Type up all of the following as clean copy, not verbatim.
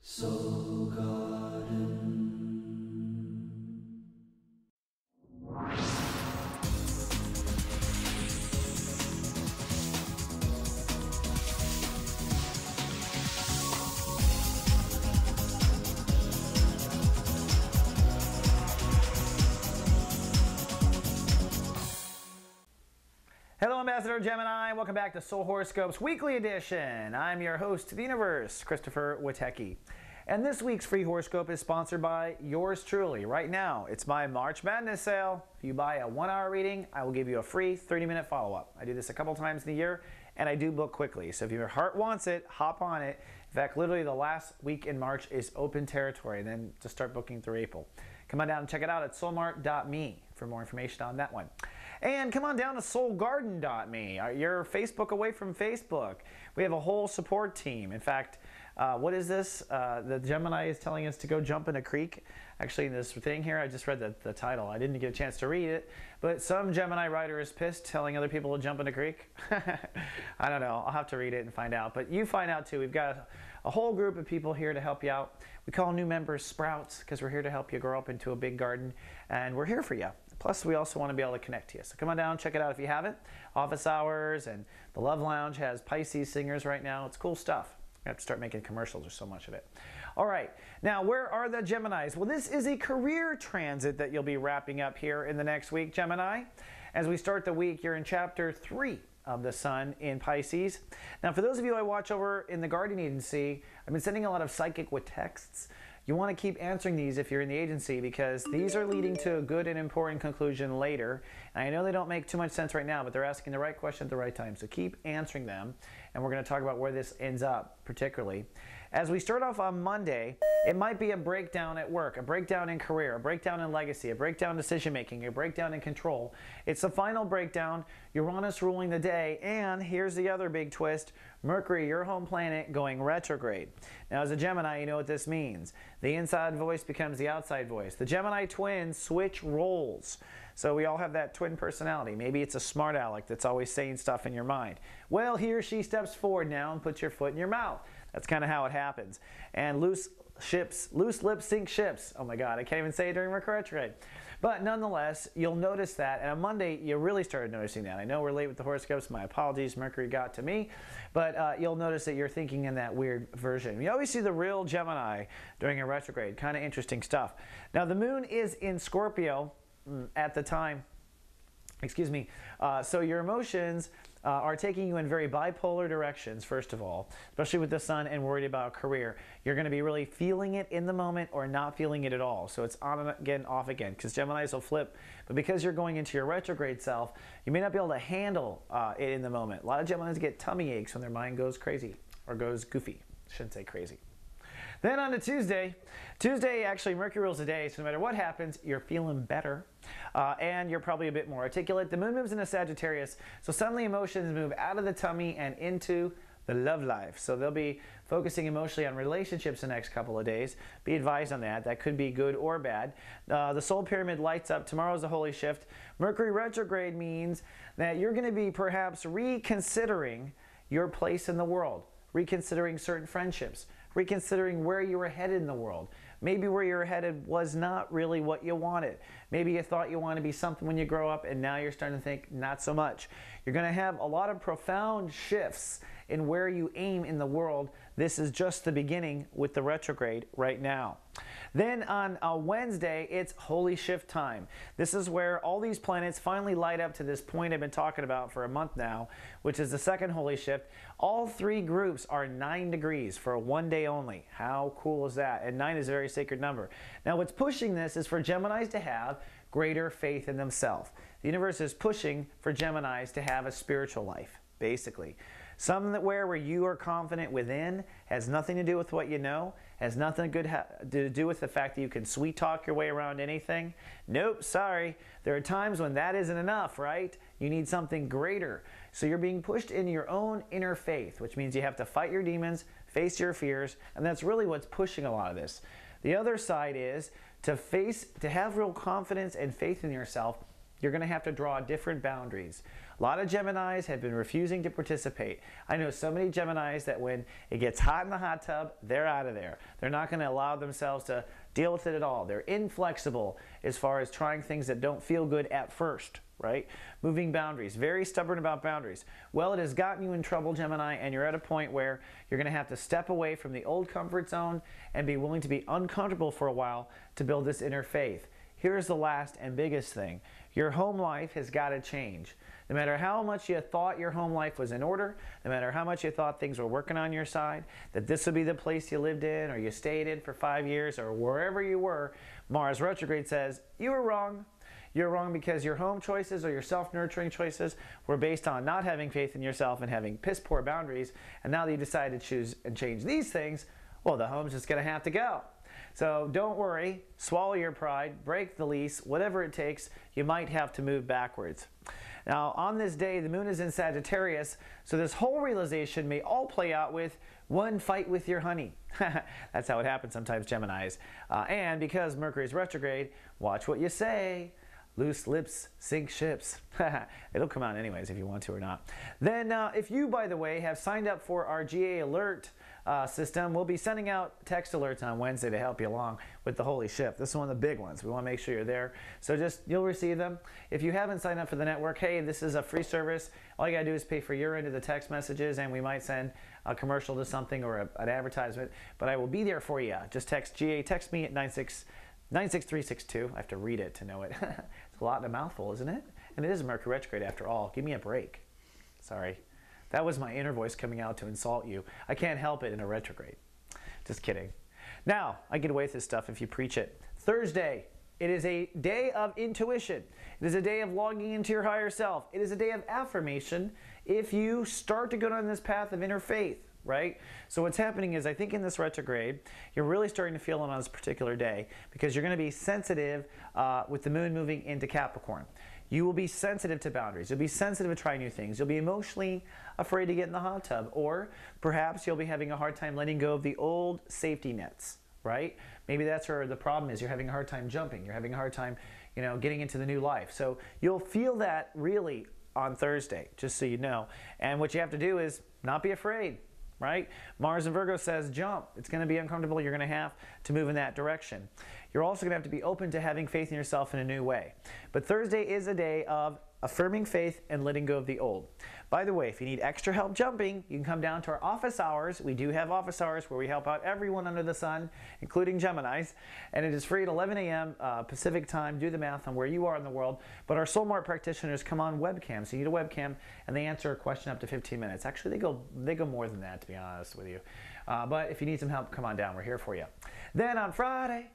Soul Garden. Hello, Ambassador Gemini. Welcome back to Soul Horoscopes Weekly Edition. I'm your host to the universe, Christopher Witecki. And this week's free horoscope is sponsored by yours truly. Right now, it's my March Madness sale. If you buy a 1-hour reading, I will give you a free 30-minute follow-up. I do this a couple times in the year, and I do book quickly. So if your heart wants it, hop on it. In fact, literally the last week in March is open territory, and then to start booking through April. Come on down and check it out at soulmart.me for more information on that one. And come on down to soulgarden.me. You're Facebook away from Facebook. We have a whole support team. In fact, what is this? The Gemini is telling us to go jump in a creek. Actually, in this thing here, I just read the title. I didn't get a chance to read it, but some Gemini writer is pissed telling other people to jump in a creek. I don't know. I'll have to read it and find out. But you find out too. We've got a whole group of people here to help you out. We call new members Sprouts because we're here to help you grow up into a big garden, and we're here for you. Plus, we also want to be able to connect to you. So come on down, check it out if you haven't. Office hours and the Love Lounge has Pisces singers right now. It's cool stuff. I have to start making commercials. There's so much of it. All right. Now, where are the Geminis? Well, this is a career transit that you'll be wrapping up here in the next week, Gemini. As we start the week, you're in chapter 3 of the Sun in Pisces. Now, for those of you I watch over in the Guardian Agency, I've been sending a lot of psychic with texts. You want to keep answering these if you're in the agency because these are leading to a good and important conclusion later. And I know they don't make too much sense right now, but they're asking the right question at the right time. So keep answering them. And we're going to talk about where this ends up particularly. As we start off on Monday, it might be a breakdown at work, a breakdown in career, a breakdown in legacy, a breakdown in decision making, a breakdown in control. It's the final breakdown. Uranus ruling the day. And here's the other big twist. Mercury, your home planet, going retrograde. Now, as a Gemini, you know what this means. The inside voice becomes the outside voice. The Gemini twins switch roles. So we all have that twin personality. Maybe it's a smart aleck that's always saying stuff in your mind. Well, he or she steps forward now and puts your foot in your mouth. That's kind of how it happens. And loose lips sink ships. Oh my God, I can't even say it during Mercury retrograde. But nonetheless, you'll notice that. And on Monday, you really started noticing that. I know we're late with the horoscopes. My apologies, Mercury got to me. But you'll notice that you're thinking in that weird version. You always see the real Gemini during a retrograde. Kind of interesting stuff. Now, the moon is in Scorpio at the time. Excuse me. So your emotions are taking you in very bipolar directions, first of all, especially with the Sun and worried about career. You're going to be really feeling it in the moment or not feeling it at all. So it's on again, off again, because Geminis will flip. But because you're going into your retrograde self, you may not be able to handle it in the moment. A lot of Geminis get tummy aches when their mind goes crazy or goes goofy. Shouldn't say crazy. Then on to Tuesday. Tuesday, actually, Mercury rules the day, so no matter what happens, you're feeling better. And you're probably a bit more articulate. The moon moves into Sagittarius, so suddenly emotions move out of the tummy and into the love life. So they'll be focusing emotionally on relationships the next couple of days. Be advised on that. That could be good or bad. The soul pyramid lights up. Tomorrow's a holy shift. Mercury retrograde means that you're going to be perhaps reconsidering your place in the world, reconsidering certain friendships, reconsidering where you were headed in the world. Maybe where you were headed was not really what you wanted. Maybe you thought you wanted to be something when you grow up, and now you're starting to think not so much. You're going to have a lot of profound shifts in where you aim in the world. This is just the beginning with the retrograde right now. Then on Wednesday, it's holy shift time. This is where all these planets finally light up to this point I've been talking about for a month now, which is the second holy shift. All three groups are 9 degrees for one day only. How cool is that? And 9 is a very sacred number. Now, what's pushing this is for Geminis to have greater faith in themselves. The universe is pushing for Geminis to have a spiritual life, basically. Something that where you are confident within has nothing to do with what you know, has nothing good to do with the fact that you can sweet talk your way around anything. Nope, sorry. There are times when that isn't enough, right? You need something greater. So you're being pushed into your own inner faith, which means you have to fight your demons, face your fears, and that's really what's pushing a lot of this. The other side is to have real confidence and faith in yourself. you're going to have to draw different boundaries. A lot of Geminis have been refusing to participate. I know so many Geminis that when it gets hot in the hot tub, they're out of there. They're not going to allow themselves to deal with it at all. They're inflexible as far as trying things that don't feel good at first, right? Moving boundaries, very stubborn about boundaries. Well, it has gotten you in trouble, Gemini, and you're at a point where you're going to have to step away from the old comfort zone and be willing to be uncomfortable for a while to build this inner faith. Here's the last and biggest thing. Your home life has got to change. No matter how much you thought your home life was in order, no matter how much you thought things were working on your side, that this would be the place you lived in or you stayed in for 5 years or wherever you were, Mars retrograde says, you were wrong. You're wrong because your home choices or your self-nurturing choices were based on not having faith in yourself and having piss-poor boundaries. And now that you decide to choose and change these things, well, the home's just going to have to go. So don't worry, swallow your pride, break the lease, whatever it takes, you might have to move backwards. Now, on this day, the moon is in Sagittarius, so this whole realization may all play out with one fight with your honey. That's how it happens sometimes, Geminis. And because Mercury is retrograde, watch what you say. Loose lips sink ships. It'll come out anyways if you want to or not. Then if you, by the way, have signed up for our GA alert system, we'll be sending out text alerts on Wednesday to help you along with the holy shift. This is one of the big ones. We want to make sure you're there. So you'll receive them. If you haven't signed up for the network, hey, this is a free service. All you got to do is pay for your end of the text messages, and we might send a commercial to something or an advertisement. But I will be there for you. Just text GA. Text me at 96362. I have to read it to know it. It's a lot in a mouthful, isn't it? And it is a Mercury retrograde after all. Give me a break. Sorry. That was my inner voice coming out to insult you. I can't help it in a retrograde. Just kidding. Now, I get away with this stuff if you preach it. Thursday, it is a day of intuition. It is a day of logging into your higher self. It is a day of affirmation if you start to go down this path of inner faith. Right? So what's happening is I think in this retrograde, you're really starting to feel it on this particular day because you're going to be sensitive with the moon moving into Capricorn. You will be sensitive to boundaries. You'll be sensitive to trying new things. You'll be emotionally afraid to get in the hot tub, or perhaps you'll be having a hard time letting go of the old safety nets, right? Maybe that's where the problem is. You're having a hard time jumping. You're having a hard time, getting into the new life. So you'll feel that really on Thursday, just so you know. And what you have to do is not be afraid. Right? Mars in Virgo says jump. It's going to be uncomfortable. You're going to have to move in that direction. You're also going to have to be open to having faith in yourself in a new way. But Thursday is a day of affirming faith and letting go of the old. By the way, if you need extra help jumping, you can come down to our office hours. We do have office hours where we help out everyone under the sun, including Geminis. And it is free at 11 a.m. Pacific time. Do the math on where you are in the world. But our Soul Mart practitioners come on webcam. So you need a webcam, and they answer a question up to 15 minutes. Actually, they go more than that, to be honest with you. But if you need some help, come on down. We're here for you. Then on Friday,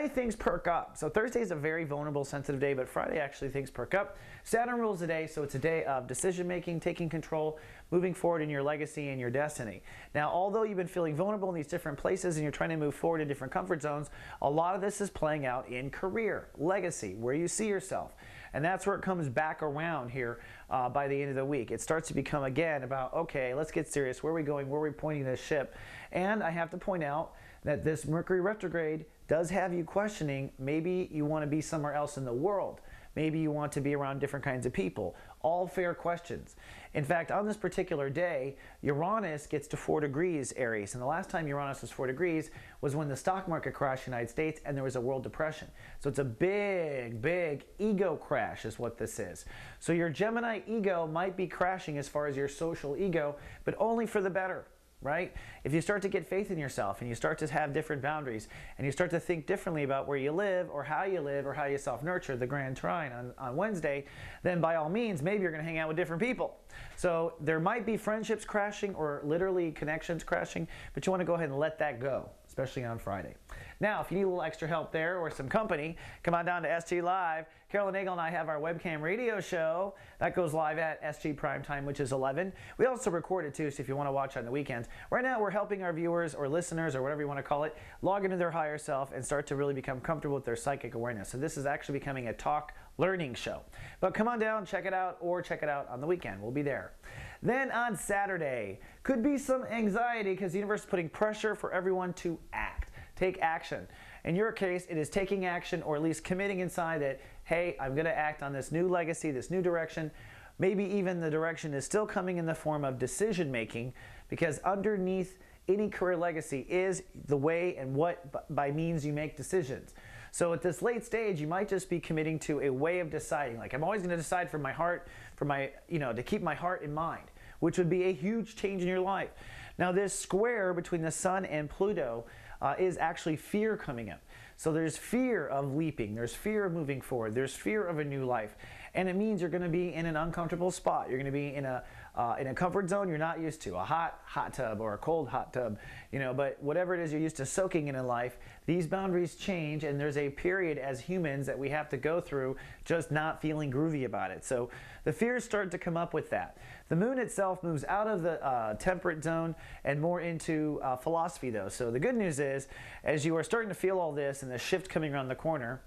things perk up. So Thursday is a very vulnerable, sensitive day, but Friday actually things perk up. Saturn rules the day, so it's a day of decision-making, taking control, moving forward in your legacy and your destiny. Now, although you've been feeling vulnerable in these different places and you're trying to move forward in different comfort zones, a lot of this is playing out in career, legacy, where you see yourself. And that's where it comes back around here by the end of the week. It starts to become, again, about, okay, let's get serious. Where are we going? Where are we pointing this ship? And I have to point out that this Mercury retrograde does have you questioning, maybe you want to be somewhere else in the world. Maybe you want to be around different kinds of people. All fair questions. In fact, on this particular day, Uranus gets to 4 degrees Aries. And the last time Uranus was 4 degrees was when the stock market crashed in the United States and there was a world depression. So it's a big, big ego crash is what this is. So your Gemini ego might be crashing as far as your social ego, but only for the better. Right? If you start to get faith in yourself and you start to have different boundaries and you start to think differently about where you live or how you self-nurture, the Grand Trine on Wednesday, then by all means, maybe you're going to hang out with different people. So there might be friendships crashing or literally connections crashing, but you want to go ahead and let that go, especially on Friday. Now, if you need a little extra help there or some company, come on down to SG Live. Carolyn Nagel and I have our webcam radio show. That goes live at SG Prime Time, which is 11. We also record it too, so if you want to watch on the weekends. Right now, we're helping our viewers or listeners or whatever you want to call it, log into their higher self and start to really become comfortable with their psychic awareness. So this is actually becoming a talk learning show. But come on down, check it out, or check it out on the weekend. We'll be there. Then on Saturday, could be some anxiety because the universe is putting pressure for everyone to act. Take action. In your case, it is taking action or at least committing inside that, hey, I'm going to act on this new legacy, this new direction. Maybe even the direction is still coming in the form of decision making, because underneath any career legacy is the way and what by means you make decisions. So at this late stage, you might just be committing to a way of deciding. Like, I'm always going to decide from my heart, to keep my heart in mind, which would be a huge change in your life. Now, this square between the Sun and Pluto is actually fear coming up. So there's fear of leaping, there's fear of moving forward, there's fear of a new life. And it means you're going to be in an uncomfortable spot. You're going to be in a comfort zone you're not used to, a hot tub or a cold hot tub, but whatever it is you're used to soaking in life, these boundaries change, and there's a period as humans that we have to go through just not feeling groovy about it. So the fears start to come up with that. The moon itself moves out of the temperate zone and more into philosophy, though. So the good news is, as you are starting to feel all this and the shift coming around the corner,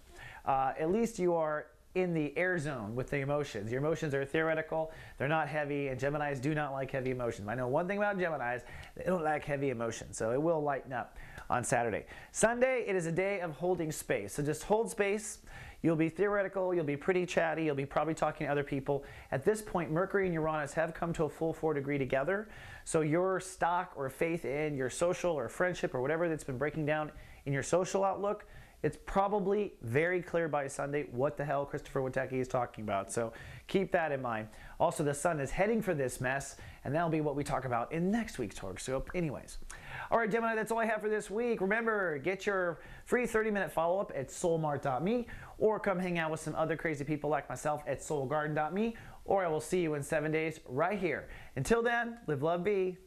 at least you are in the air zone with the emotions. Your emotions are theoretical, they're not heavy, and Geminis do not like heavy emotions. I know one thing about Geminis, they don't like heavy emotions, so it will lighten up on Saturday. Sunday, it is a day of holding space. So just hold space. You'll be theoretical, you'll be pretty chatty, you'll be probably talking to other people. At this point, Mercury and Uranus have come to a full 4-degree together, so your stock or faith in your social or friendship or whatever that's been breaking down in your social outlook, it's probably very clear by Sunday what the hell Christopher Witecki is talking about. So keep that in mind. Also, the Sun is heading for this mess, and that'll be what we talk about in next week's horoscope anyways. All right, Gemini, that's all I have for this week. Remember, get your free 30-minute follow-up at soulmart.me, or come hang out with some other crazy people like myself at soulgarden.me, or I will see you in 7 days right here. Until then, live, love, be.